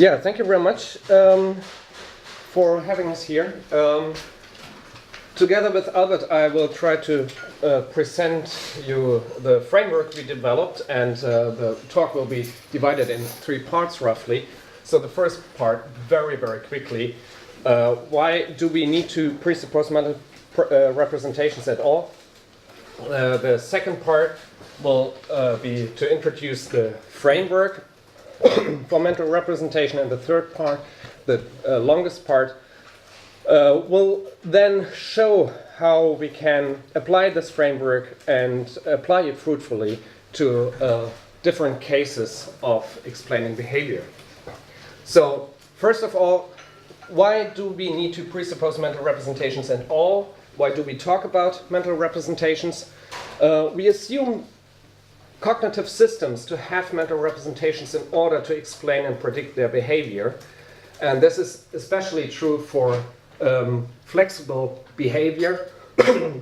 Yeah, thank you very much for having us here. Together with Albert, I will try to present you the framework we developed, and the talk will be divided in 3 parts roughly. So the first part, very quickly, why do we need to presuppose mental representations at all? The second part will be to introduce the framework for mental representation, and the third part, the longest part, will then show how we can apply this framework and apply it fruitfully to different cases of explaining behavior. So, first of all, why do we need to presuppose mental representations at all? Why do we talk about mental representations? We assume cognitive systems to have mental representations in order to explain and predict their behavior. And this is especially true for flexible behavior,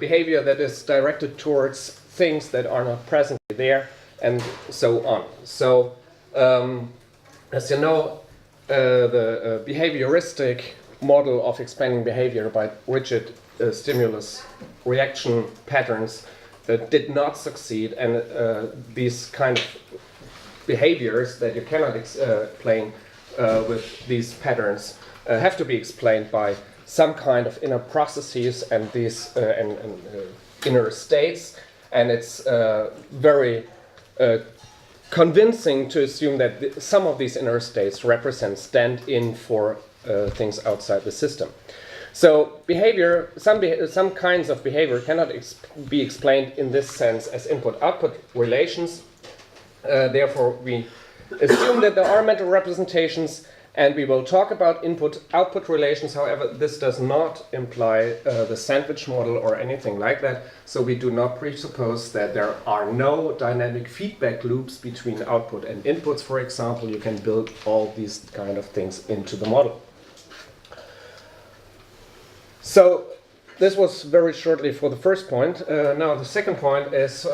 behavior that is directed towards things that are not presently there, and so on. So, as you know, the behavioristic model of explaining behavior by rigid stimulus reaction patterns did not succeed, and these kind of behaviors that you cannot explain with these patterns have to be explained by some kind of inner processes and these inner states, and it's very convincing to assume that some of these inner states stand in for things outside the system. So behavior, some kinds of behavior cannot be explained in this sense as input-output relations. Therefore, we assume that there are mental representations, and we will talk about input-output relations. However, this does not imply the sandwich model or anything like that. So we do not presuppose that there are no dynamic feedback loops between output and inputs. For example, you can build all these kind of things into the model. So this was very shortly for the first point. Now the second point is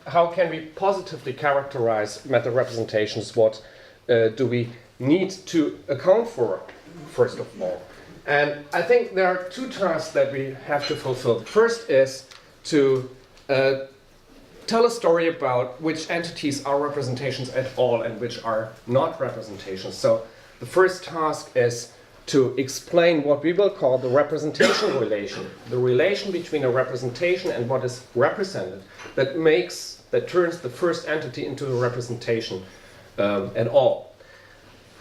how can we positively characterize mental representations? What do we need to account for, first of all? And I think there are 2 tasks that we have to fulfill. The first is to tell a story about which entities are representations at all and which are not representations. So the first task is to explain what we will call the representation relation, the relation between a representation and what is represented that turns the first entity into a representation at all.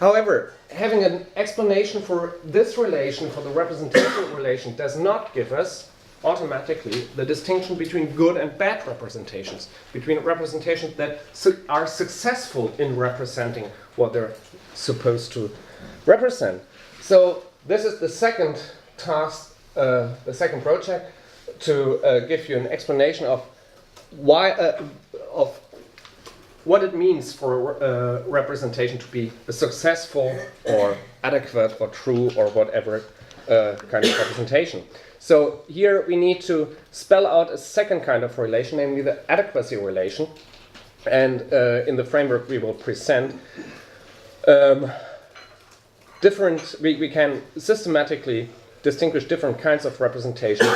However, having an explanation for this relation, for the representation relation, does not give us automatically the distinction between good and bad representations, between representations that are successful in representing what they're supposed to represent. So this is the second task, the second project, to give you an explanation of why, of what it means for a representation to be a successful or adequate or true or whatever kind of representation. So here we need to spell out a second kind of relation, namely the adequacy relation. And in the framework we will present we can systematically distinguish different kinds of representation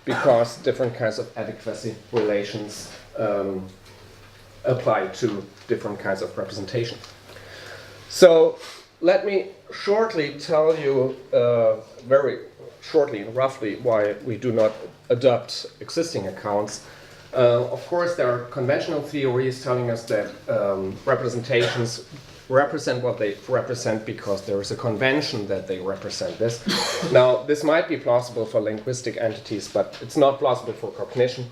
because different kinds of adequacy relations apply to different kinds of representation. So let me shortly tell you, very shortly, roughly, why we do not adopt existing accounts. Of course, there are conventional theories telling us that representations represent what they represent because there is a convention that they represent this. Now, this might be plausible for linguistic entities, but it's not plausible for cognition,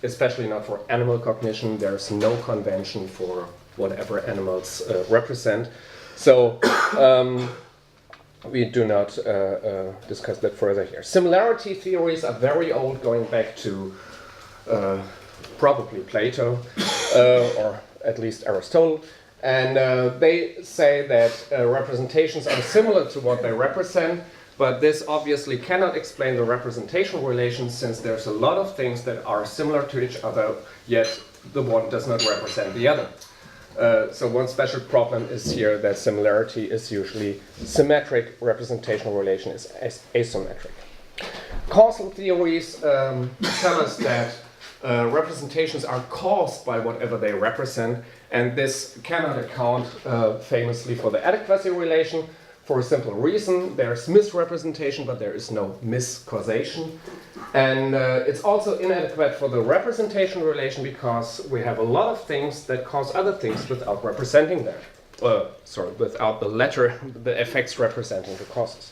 especially not for animal cognition. There's no convention for whatever animals represent. So we do not discuss that further here. Similarity theories are very old, going back to probably Plato or at least Aristotle. And they say that representations are similar to what they represent, but this obviously cannot explain the representational relations, since there's a lot of things that are similar to each other, yet the one does not represent the other. So one special problem is here that similarity is usually symmetric, representational relation is asymmetric. Causal theories tell us that representations are caused by whatever they represent, and this cannot account famously for the adequacy relation for a simple reason. There's misrepresentation, but there is no miscausation. And it's also inadequate for the representation relation because we have a lot of things that cause other things without representing them. Without the effects representing the causes.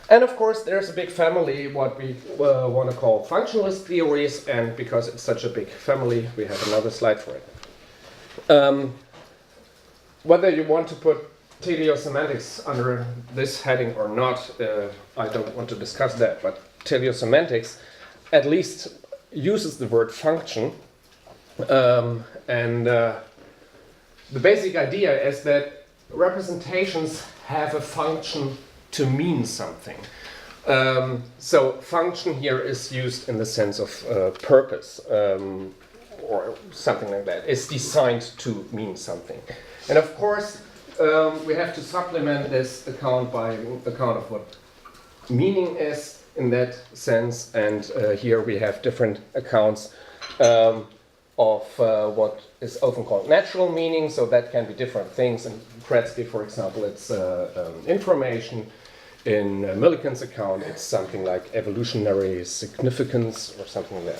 And of course, there's a big family, what we want to call functionalist theories, and because it's such a big family, we have another slide for it. Whether you want to put teleosemantics under this heading or not, I don't want to discuss that, but teleosemantics at least uses the word function, and the basic idea is that representations have a function to mean something. So function here is used in the sense of purpose, or something like that. It's designed to mean something. And of course, we have to supplement this account by account of what meaning is in that sense, and here we have different accounts of what is often called natural meaning, so that can be different things. In Kretsky, for example, it's information. In Millikan's account, it's something like evolutionary significance or something like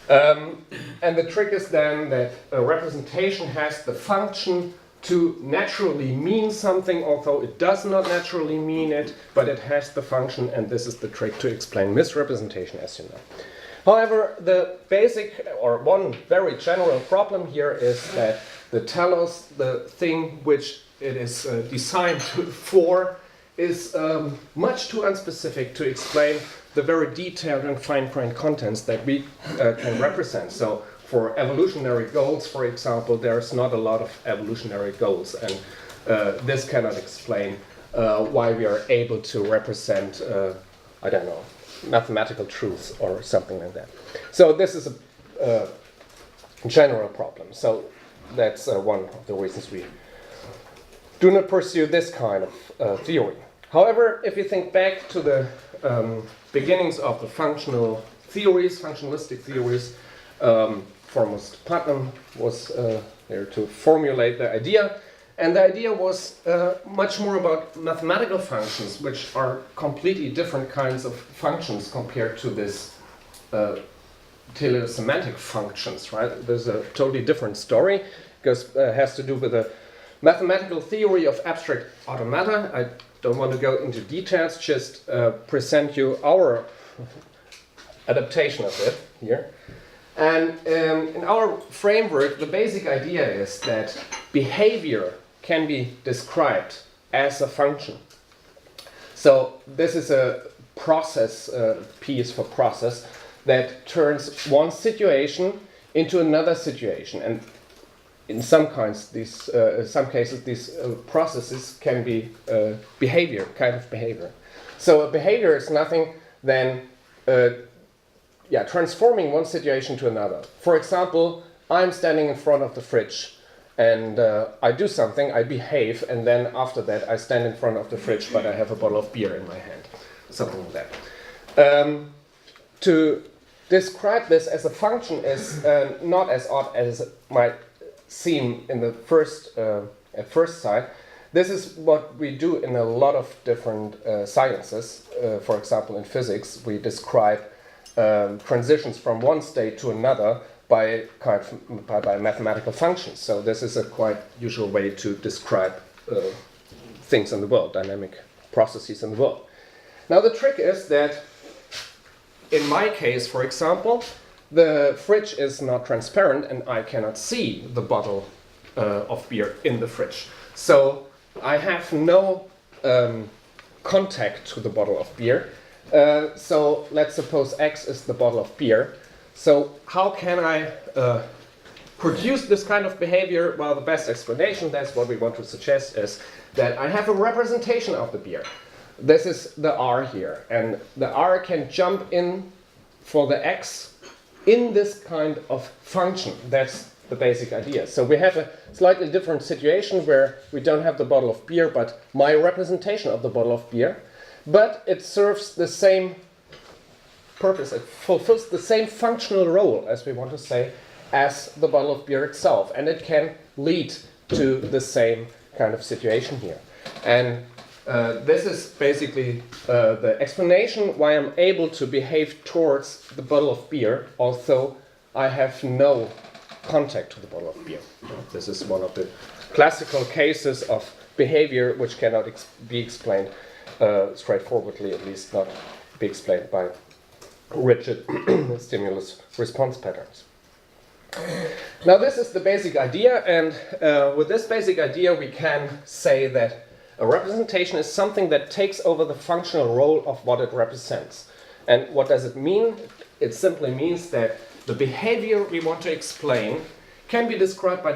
that. And the trick is then that a representation has the function to naturally mean something, although it does not naturally mean it, but it has the function, and this is the trick to explain misrepresentation, as you know. However, the basic, or one very general problem here is that the telos, the thing which it is designed for, is much too unspecific to explain the very detailed and fine-grained contents that we can represent. So for evolutionary goals, for example, there's not a lot of evolutionary goals, and this cannot explain why we are able to represent, I don't know, mathematical truths or something like that. So this is a general problem. So that's one of the reasons we do not pursue this kind of theory. However, if you think back to the beginnings of the functional theories, functionalistic theories, foremost Putnam was there to formulate the idea, and the idea was much more about mathematical functions, which are completely different kinds of functions compared to this teleosemantic functions, right? There's a totally different story, because it has to do with a mathematical theory of abstract automata. I don't want to go into details, just present you our adaptation of it here. And in our framework, the basic idea is that behavior can be described as a function. So this is a process, P is for process, that turns one situation into another situation. And in some cases, these processes can be behavior, kind of behavior. So a behavior is nothing than transforming one situation to another. For example, I'm standing in front of the fridge and I do something, I behave, and then after that I stand in front of the fridge, but I have a bottle of beer in my hand. Something like that. To describe this as a function is not as odd as it might seem in the at first sight. This is what we do in a lot of different sciences. For example, in physics, we describe transitions from one state to another by mathematical functions. So this is a quite usual way to describe things in the world, dynamic processes in the world. Now the trick is that in my case, for example, the fridge is not transparent and I cannot see the bottle of beer in the fridge. So I have no contact to the bottle of beer. So let's suppose X is the bottle of beer. So how can I produce this kind of behavior? Well, the best explanation, that's what we want to suggest, is that I have a representation of the beer. This is the R here, and the R can jump in for the X in this kind of function. That's the basic idea. So we have a slightly different situation where we don't have the bottle of beer, but my representation of the bottle of beer, but it serves the same purpose. It fulfills the same functional role, as we want to say, as the bottle of beer itself, and it can lead to the same kind of situation here. And this is basically the explanation why I'm able to behave towards the bottle of beer, although I have no contact to the bottle of beer. This is one of the classical cases of behavior which cannot be explained straightforwardly, at least not be explained by rigid stimulus response patterns. Now this is the basic idea, and with this basic idea we can say that a representation is something that takes over the functional role of what it represents. And what does it mean? It simply means that the behavior we want to explain can be described by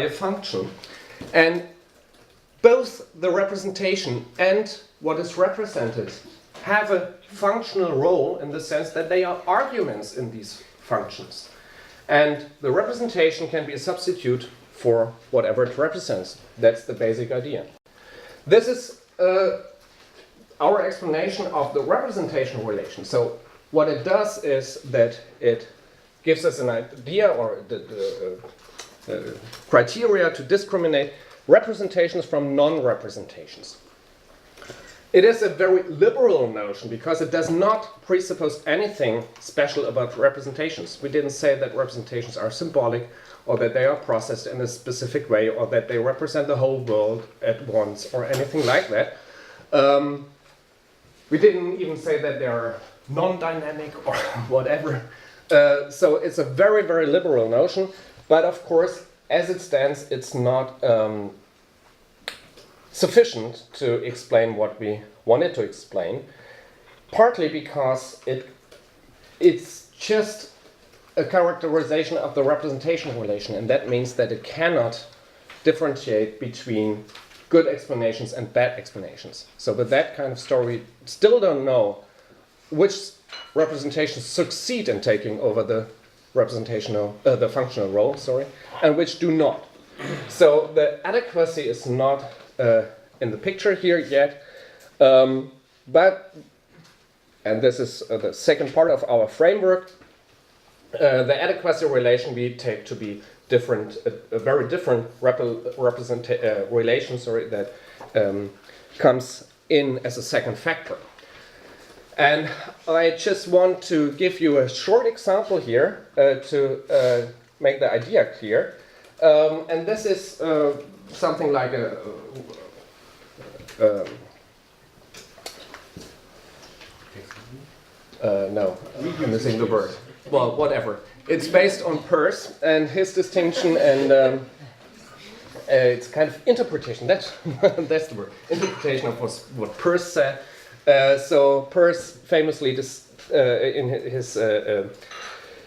a function, and both the representation and what is represented have a functional role in the sense that they are arguments in these functions. And the representation can be a substitute for whatever it represents. That's the basic idea. This is our explanation of the representational relation. So what it does is that it gives us an idea or the criteria to discriminate representations from non-representations. It is a very liberal notion because it does not presuppose anything special about representations. We didn't say that representations are symbolic or that they are processed in a specific way or that they represent the whole world at once or anything like that. We didn't even say that they are non-dynamic or whatever. So it's a very, very liberal notion, but of course, as it stands, it's not sufficient to explain what we wanted to explain, partly because it's just a characterization of the representational relation, and that means that it cannot differentiate between good explanations and bad explanations. So with that kind of story, we still don't know which representations succeed in taking over the the functional role, and which do not. So the adequacy is not in the picture here yet, but, and this is the second part of our framework, the adequacy relation we take to be different, a very different relation that comes in as a second factor. And I just want to give you a short example here to make the idea clear. And this is something like no, I'm missing the word. Well, whatever. It's based on Peirce and his distinction, and it's kind of interpretation. That's the word. Interpretation of what Peirce said. So Peirce famously, in his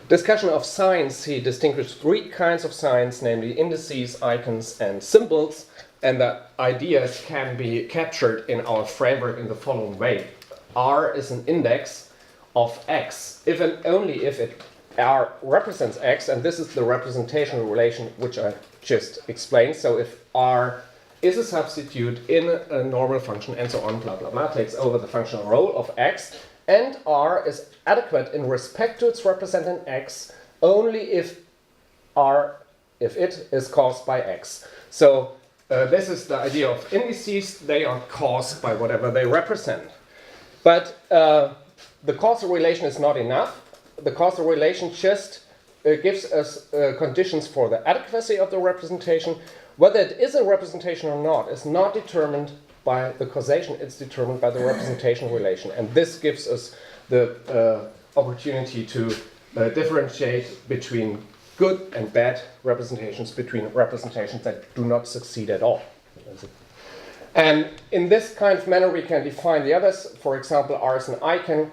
discussion of signs, he distinguished three kinds of signs, namely indices, icons, and symbols. And the ideas can be captured in our framework in the following way. R is an index of X, if and only if it R represents X, and this is the representational relation which I just explained. So if R is a substitute in a normal function and so on, blah, blah, blah, takes over the functional role of X, and R is adequate in respect to its representant X only if it is caused by X. So this is the idea of indices. They are caused by whatever they represent. But the causal relation is not enough. The causal relation just gives us conditions for the adequacy of the representation. Whether it is a representation or not is not determined by the causation, it's determined by the representation relation. And this gives us the opportunity to differentiate between good and bad representations, between representations that do not succeed at all. And in this kind of manner we can define the others. For example, R is an icon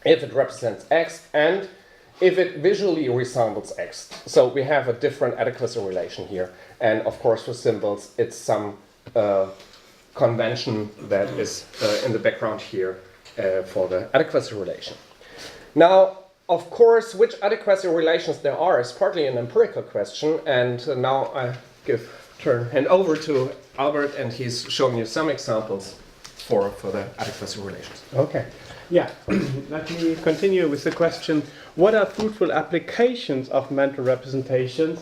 if it represents X and if it visually resembles X. So we have a different adequacy relation here. And of course for symbols it's some convention that is in the background here for the adequacy relation. Now of course, which adequacy relations there are is partly an empirical question, and now I hand over to Albert, and he's showing you some examples for the adequacy relations. Okay, yeah, let me continue with the question, what are fruitful applications of mental representations?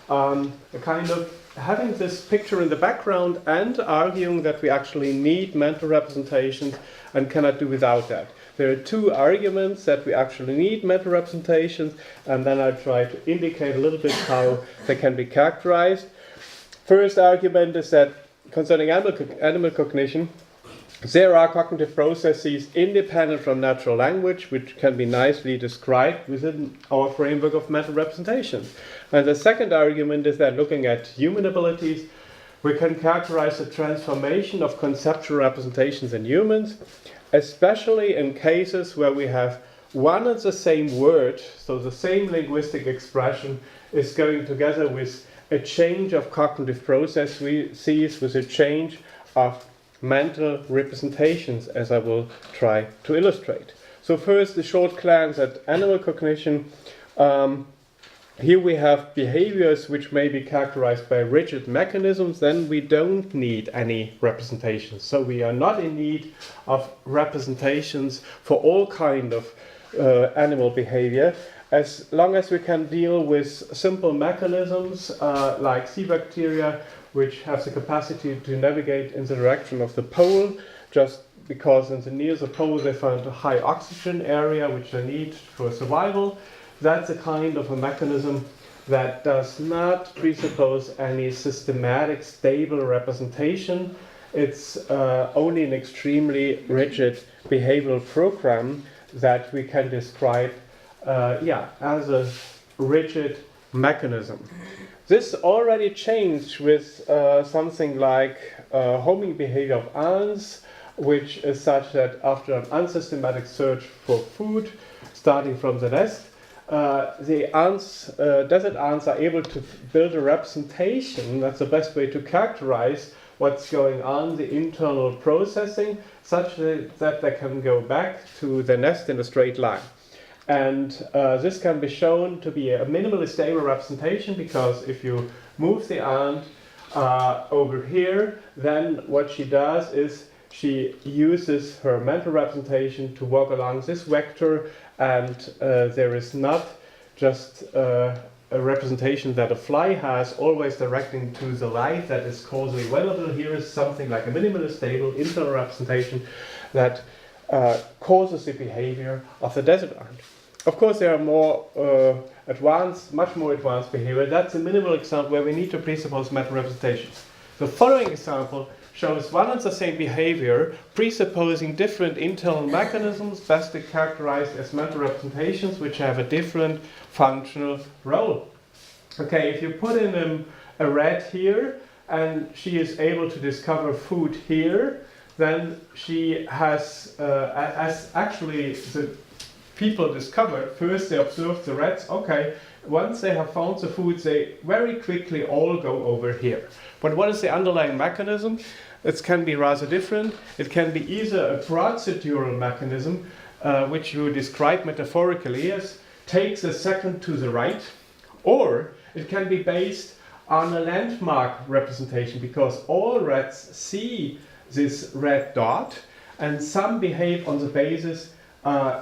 Kind of having this picture in the background and arguing that we actually need mental representations and cannot do without that. There are two arguments that we actually need mental representations, and then I'll try to indicate a little bit how they can be characterized. First argument is that concerning animal cognition, there are cognitive processes independent from natural language, which can be nicely described within our framework of mental representations. And the second argument is that looking at human abilities, we can characterize the transformation of conceptual representations in humans, especially in cases where we have one and the same word, so the same linguistic expression is going together with a change of cognitive processes, with a change of mental representations, as I will try to illustrate. So first, a short glance at animal cognition. Here we have behaviors which may be characterized by rigid mechanisms, then we don't need any representations. So we are not in need of representations for all kind of animal behavior, as long as we can deal with simple mechanisms like sea bacteria, which have the capacity to navigate in the direction of the pole, just because near the pole they find a high oxygen area which they need for survival. That's a kind of a mechanism that does not presuppose any systematic, stable representation. It's only an extremely rigid behavioral program that we can describe as a rigid mechanism. This already changed with something like homing behavior of ants, which is such that after an unsystematic search for food, starting from the nest, the ants, desert ants, are able to build a representation. That's the best way to characterize what's going on, the internal processing, such that they can go back to the nest in a straight line. And this can be shown to be a minimally stable representation, because if you move the ant over here, then what she does is she uses her mental representation to walk along this vector, and there is not just a representation that a fly has always directing to the light that is causally available. Here is something like a minimally stable internal representation that causes the behavior of the desert ant. Of course, there are more much more advanced behavior. That's a minimal example where we need to presuppose mental representations. The following example shows one and the same behavior, presupposing different internal mechanisms, best characterized as mental representations, which have a different functional role. Okay, if you put in a rat here, and she is able to discover food here, then she has, as actually the people discovered, first they observed the rats, okay, once they have found the food, they very quickly all go over here. But what is the underlying mechanism? It can be rather different. It can be either a procedural mechanism, which you describe metaphorically as takes a second to the right, or it can be based on a landmark representation, because all rats see this red dot, and some behave on the basis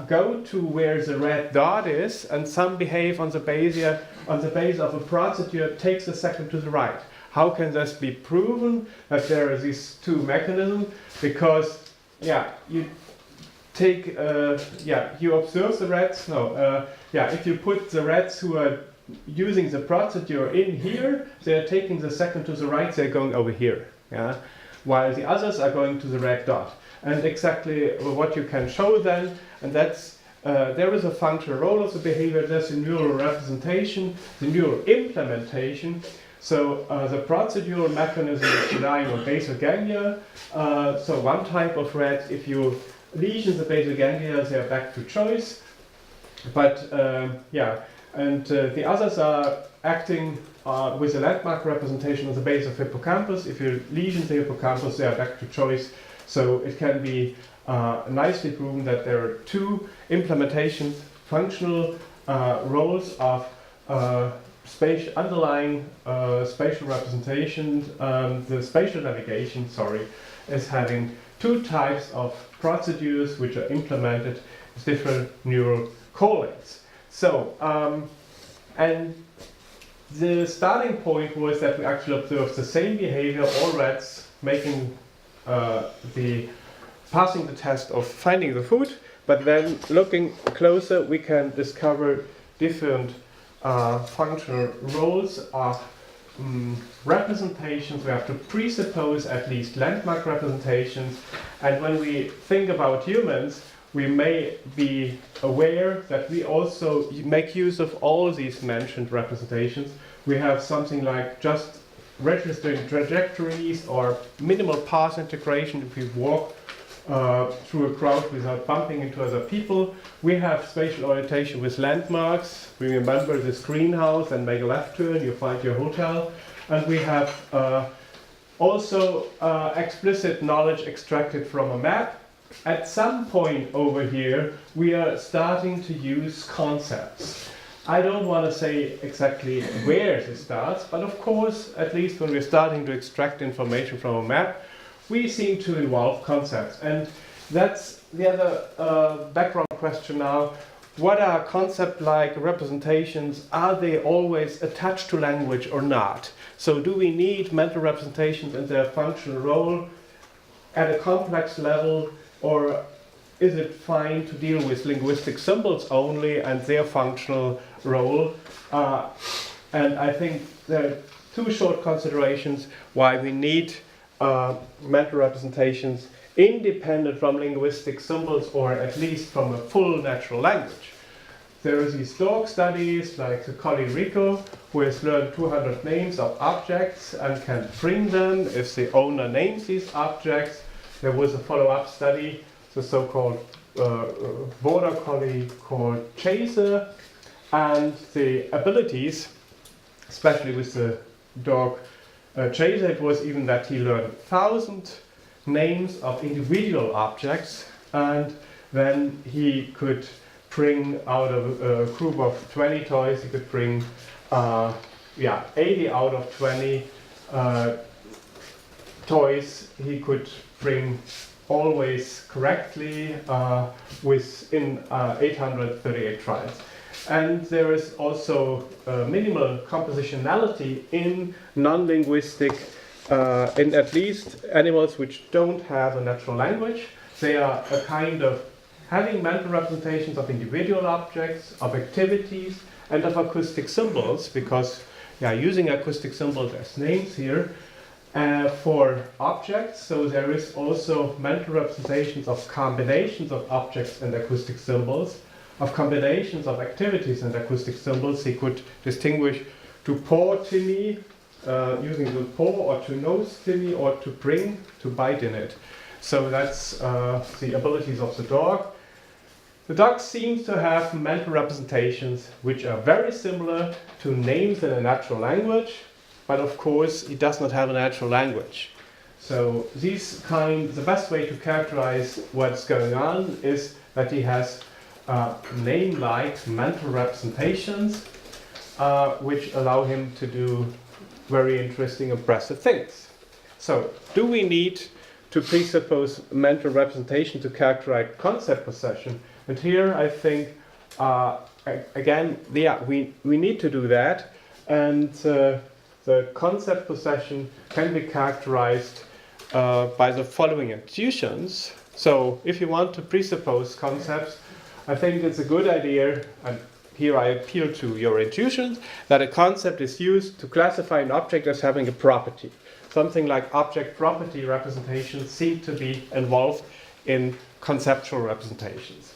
go to where the red dot is, and some behave on the basis of a procedure takes a second to the right. How can this be proven that there are these two mechanisms? Because you take you observe the rats. If you put the rats who are using the procedure in here, they are taking the second to the right. They're going over here. While the others are going to the red dot. And exactly what you can show then, and that's there is a functional role of the behavior. There's a neural representation, the neural implementation. So the procedural mechanism is relying on basal ganglia. So one type of rat, if you lesion the basal ganglia, they are back to choice. But the others are acting with a landmark representation of the base of hippocampus. If you lesion the hippocampus, they are back to choice. So it can be nicely proven that there are two implementations functional roles of underlying spatial representation. The spatial navigation, is having two types of procedures which are implemented with different neural correlates. So, and the starting point was that we actually observed the same behavior, all rats making passing the test of finding the food, but then looking closer we can discover different functional roles of representations. We have to presuppose at least landmark representations, and when we think about humans, we may be aware that we also make use of all these mentioned representations. We have something like just registering trajectories or minimal path integration if we walk through a crowd without bumping into other people. We have spatial orientation with landmarks. We remember this greenhouse and make a left turn, you find your hotel. And we have also explicit knowledge extracted from a map. At some point over here, we are starting to use concepts. I don't want to say exactly where this starts, but of course, at least when we're starting to extract information from a map, we seem to involve concepts. And that's the other background question now. What are concept-like representations? Are they always attached to language or not? So do we need mental representations in their functional role at a complex level, or is it fine to deal with linguistic symbols only and their functional role? And I think there are two short considerations why we need mental representations independent from linguistic symbols, or at least from a full natural language. There are these dog studies like the colleague Rico, who has learned 200 names of objects and can bring them if the owner names these objects. There was a follow-up study, the so-called border collie called Chaser, and the abilities, especially with the dog Chaser, it was even that he learned 1,000 names of individual objects, and then he could bring out of a group of 20 toys, he could bring 80 out of 20 toys he could bring always correctly within 838 trials. And there is also minimal compositionality in non-linguistic, in at least animals which don't have a natural language. They are a kind of having mental representations of individual objects, of activities, and of acoustic symbols, because using acoustic symbols as names here for objects. So there is also mental representations of combinations of objects and acoustic symbols, of combinations of activities and acoustic symbols. He could distinguish to paw tinny, using the paw, or to nose tinny, or to bring, to bite in it. So that's the abilities of the dog. The dog seems to have mental representations which are very similar to names in a natural language, but of course he does not have a natural language. So the best way to characterize what's going on is that he has name-like mental representations which allow him to do very interesting, impressive things. So, do we need to presuppose mental representation to characterize concept possession? And here I think, again, we need to do that, and the concept possession can be characterized by the following intuitions. So, if you want to presuppose concepts, I think it's a good idea, and here I appeal to your intuitions, that a concept is used to classify an object as having a property. Something like object property representations seem to be involved in conceptual representations.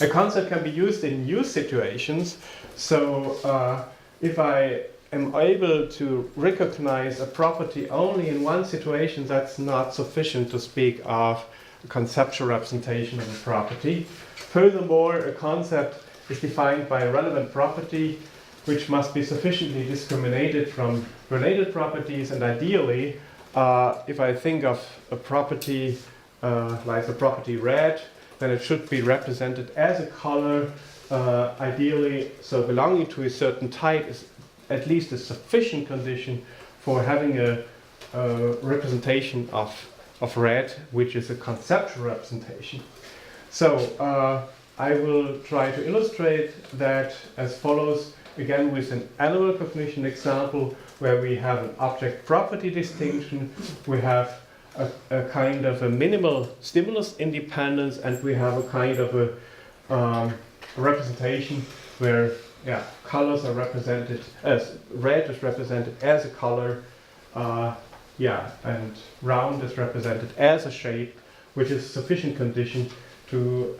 A concept can be used in use situations. So if I am able to recognize a property only in one situation, that's not sufficient to speak of a conceptual representation of a property. Furthermore, a concept is defined by a relevant property which must be sufficiently discriminated from related properties, and ideally, if I think of a property like the property red, then it should be represented as a color, ideally, so belonging to a certain type is at least a sufficient condition for having a representation of red, which is a conceptual representation. So I will try to illustrate that as follows, again with an animal cognition example where we have an object property distinction, we have a kind of a minimal stimulus independence, and we have a kind of a representation where colors are represented as red is represented as a color, and round is represented as a shape, which is a sufficient condition to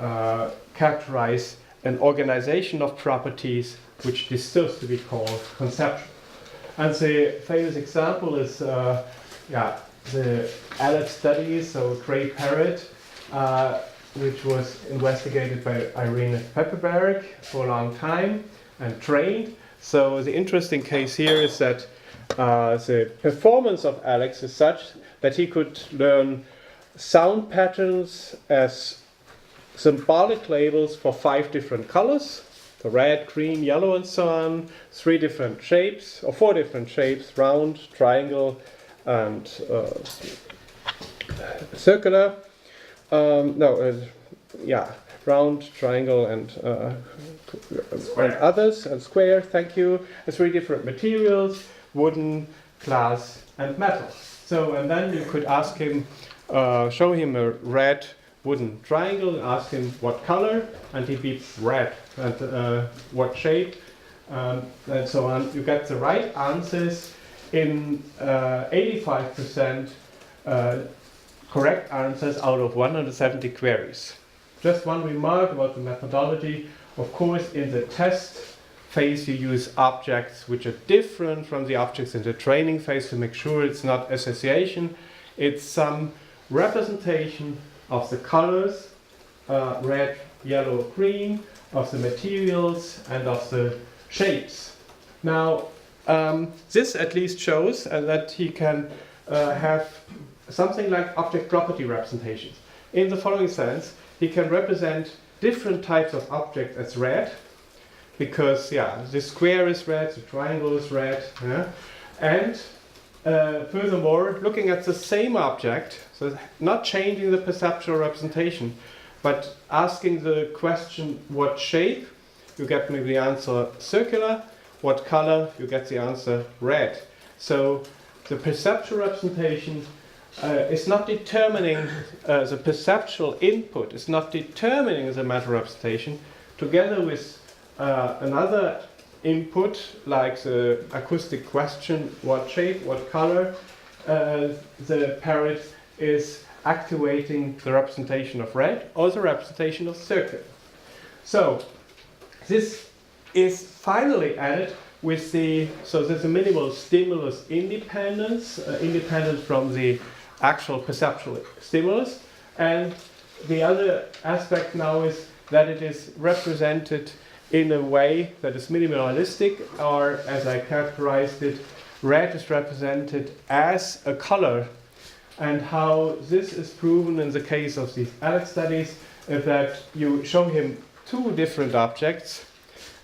characterize an organization of properties which deserves to be called conceptual. And the famous example is the Alex study, so gray parrot, which was investigated by Irene Pepperberg for a long time and trained. So the interesting case here is that the performance of Alex is such that he could learn sound patterns as symbolic labels for 5 different colors, the red, green, yellow, and so on, 3 different shapes, or 4 different shapes, round, triangle, and circular. Round, triangle, and others, and square, thank you, and 3 different materials, wooden, glass, and metal. So, and then you could ask him, show him a red wooden triangle, ask him what color, and he beeps red, and what shape, and so on. You get the right answers in 85% correct answers out of 170 queries. Just one remark about the methodology. Of course, in the test phase, you use objects which are different from the objects in the training phase to make sure it's not association. It's some representation of the colors, red, yellow, green, of the materials, and of the shapes. Now, this at least shows that he can have something like object property representations. In the following sense, he can represent different types of objects as red, because the square is red, the triangle is red, and furthermore, looking at the same object, so not changing the perceptual representation, but asking the question what shape, you get maybe the answer circular, what color, you get the answer red. So the perceptual representation is not determining the perceptual input, it's not determining the matter representation, together with another input like the acoustic question, what shape, what color, the parrot is activating the representation of red or the representation of circle. So this is finally added with so there's a minimal stimulus independence, independent from the actual perceptual stimulus, and the other aspect now is that it is represented in a way that is minimalistic, or as I characterized it, red is represented as a color. And how this is proven in the case of these Alex studies is that you show him 2 different objects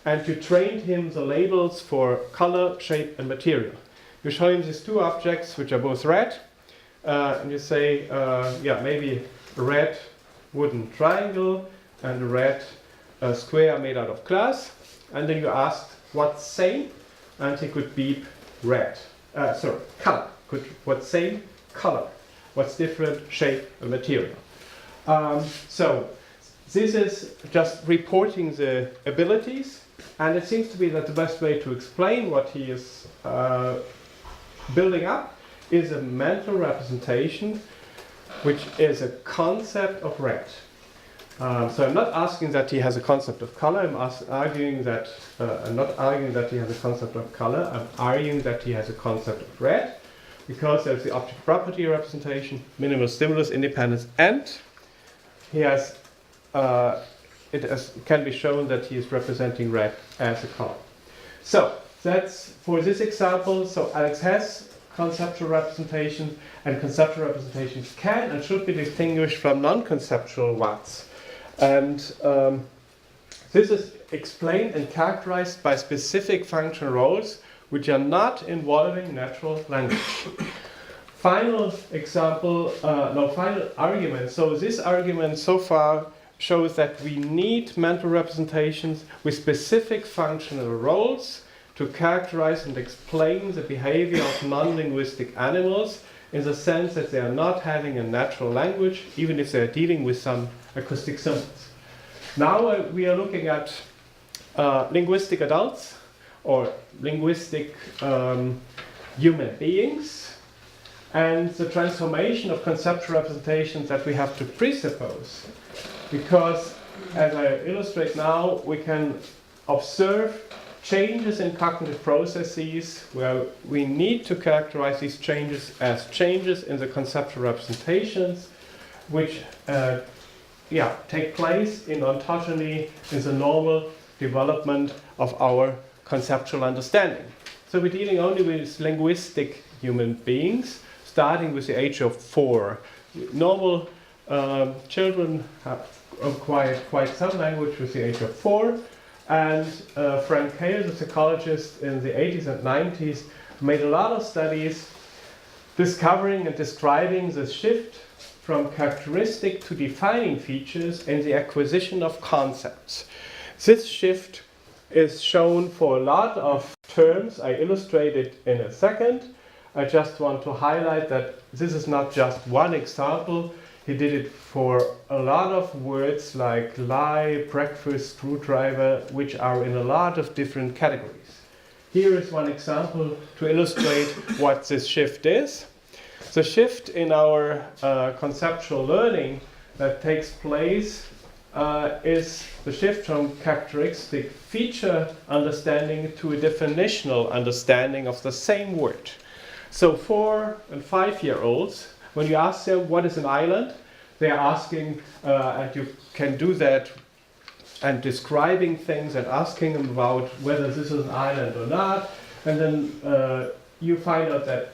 and you trained him the labels for color, shape, and material. You show him these 2 objects which are both red, and you say, maybe a red wooden triangle and a red square made out of glass, and then you asked what same, and he could beep red. Color. What same color? What's different shape and material? So this is just reporting the abilities, and it seems to be that the best way to explain what he is building up is a mental representation, which is a concept of red. So I'm not asking that he has a concept of color. I'm arguing that I'm not arguing that he has a concept of color. I'm arguing that he has a concept of red, because there's the object property representation, minimal stimulus independence, and he has can be shown that he is representing red as a color. So that's for this example. So Alex has conceptual representation, and conceptual representations can and should be distinguished from non-conceptual ones. And this is explained and characterized by specific functional roles which are not involving natural language. Final example, final argument. So this argument so far shows that we need mental representations with specific functional roles to characterize and explain the behavior of non-linguistic animals in the sense that they are not having a natural language, even if they are dealing with some acoustic symbols. Now we are looking at linguistic adults or linguistic human beings and the transformation of conceptual representations that we have to presuppose. Because, as I illustrate now, we can observe changes in cognitive processes where we need to characterize these changes as changes in the conceptual representations which take place in ontogeny in the normal development of our conceptual understanding. So we're dealing only with linguistic human beings, starting with the age of 4. Normal children have acquired quite some language with the age of 4, and Frank Hale, the psychologist in the 80s and 90s, made a lot of studies discovering and describing the shift from characteristic to defining features in the acquisition of concepts. This shift is shown for a lot of terms. I illustrate it in a second. I just want to highlight that this is not just one example. He did it for a lot of words like lie, breakfast, screwdriver, which are in a lot of different categories. Here is one example to illustrate what this shift is. The shift in our conceptual learning that takes place is the shift from characteristic feature understanding to a definitional understanding of the same word. So 4 and 5-year-olds, when you ask them what is an island, they are asking, and you can do that and describing things and asking them about whether this is an island or not, and then you find out that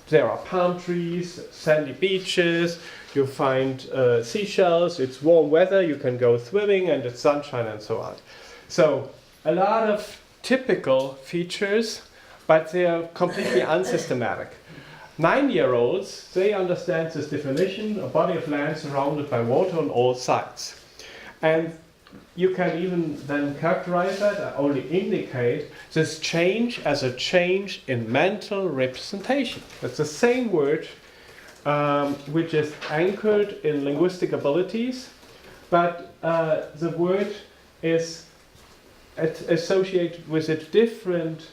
there are palm trees, sandy beaches, you find seashells, it's warm weather, you can go swimming, and it's sunshine and so on. So a lot of typical features, but they are completely unsystematic. 9-year-olds, they understand this definition, a body of land surrounded by water on all sides. And you can even then characterize that, only indicate this change as a change in mental representation. It's the same word which is anchored in linguistic abilities, but the word is associated with a different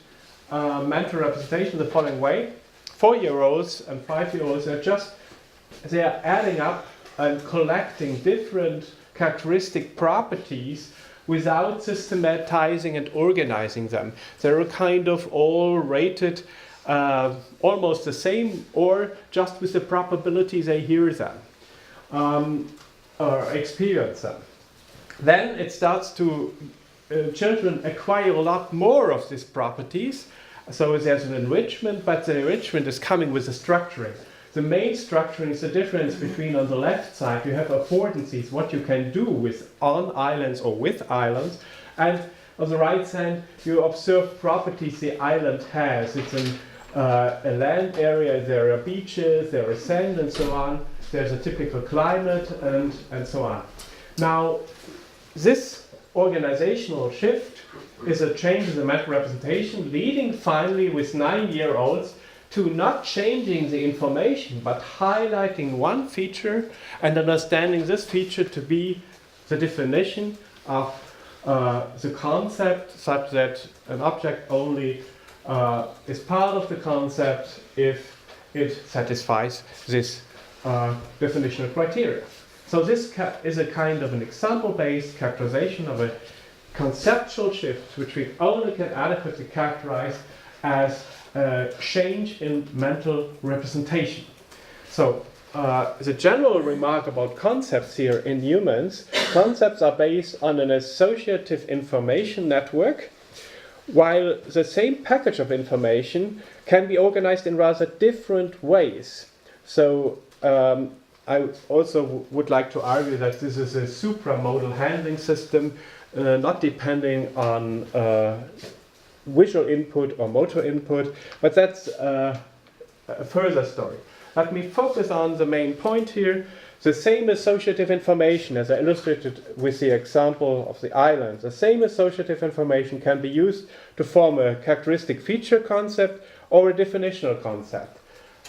mental representation the following way. 4-year-olds and 5-year-olds they are adding up and collecting different characteristic properties without systematizing and organizing them. They're kind of all rated almost the same, or just with the probability they hear them or experience them. Then it starts to children acquire a lot more of these properties. So there's an enrichment, but the enrichment is coming with the structuring. The main structuring is the difference between, on the left side, you have affordances, what you can do with on islands or with islands, and on the right side, you observe properties the island has. It's a land area, there are beaches, there is sand and so on, there's a typical climate and so on. Now, this organizational shift is a change in the mental representation, leading finally with 9-year-olds to not changing the information, but highlighting one feature and understanding this feature to be the definition of the concept, such that an object only is part of the concept if it satisfies this definitional criteria. So this is a kind of an example-based characterization of a conceptual shift, which we only can adequately characterize as a change in mental representation. So the general remark about concepts here in humans, concepts are based on an associative information network, while the same package of information can be organized in rather different ways. So I also would like to argue that this is a supramodal handling system, not depending on visual input or motor input, but that's a further story. Let me focus on the main point here. The same associative information, as I illustrated with the example of the island, the same associative information can be used to form a characteristic feature concept or a definitional concept.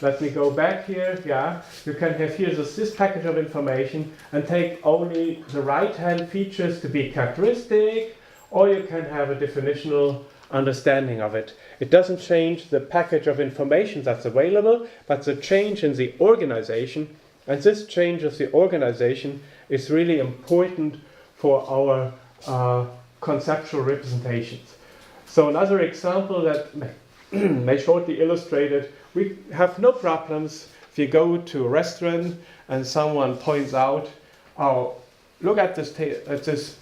Let me go back here. Yeah, you can have here this package of information and take only the right-hand features to be characteristic, or you can have a definitional understanding of it. It doesn't change the package of information that's available, but the change in the organization. And this change of the organization is really important for our conceptual representations. So another example that may shortly illustrate it, we have no problems if you go to a restaurant and someone points out, oh, look at this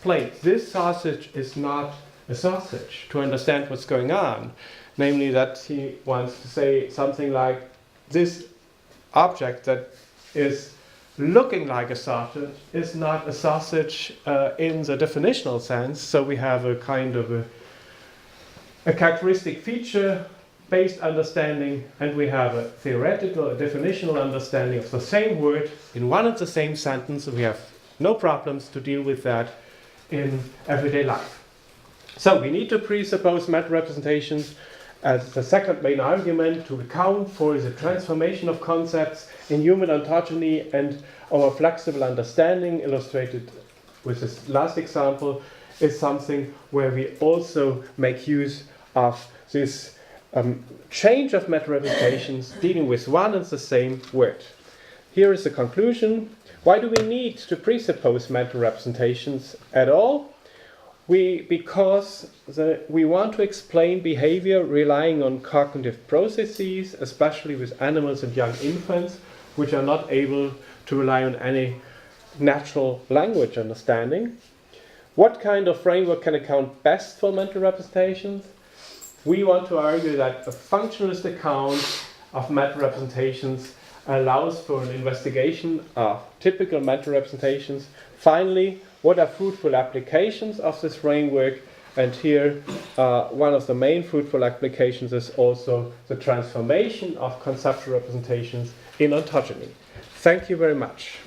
plate. This sausage is not a sausage, to understand what's going on. Namely that he wants to say something like, this object that is looking like a sausage is not a sausage in the definitional sense. So we have a kind of a characteristic feature based understanding, and we have a theoretical, a definitional understanding of the same word in one and the same sentence. We have no problems to deal with that in everyday life. So we need to presuppose meta representations as the second main argument to account for the transformation of concepts in human ontogeny, and our flexible understanding, illustrated with this last example, is something where we also make use of this change of meta representations dealing with one and the same word. Here is the conclusion. Why do we need to presuppose meta representations at all? Because we want to explain behavior relying on cognitive processes, especially with animals and young infants, which are not able to rely on any natural language understanding. What kind of framework can account best for mental representations? We want to argue that a functionalist account of meta representations allows for an investigation of typical meta representations. Finally, what are fruitful applications of this framework? And here, one of the main fruitful applications is also the transformation of conceptual representations in ontogeny. Thank you very much.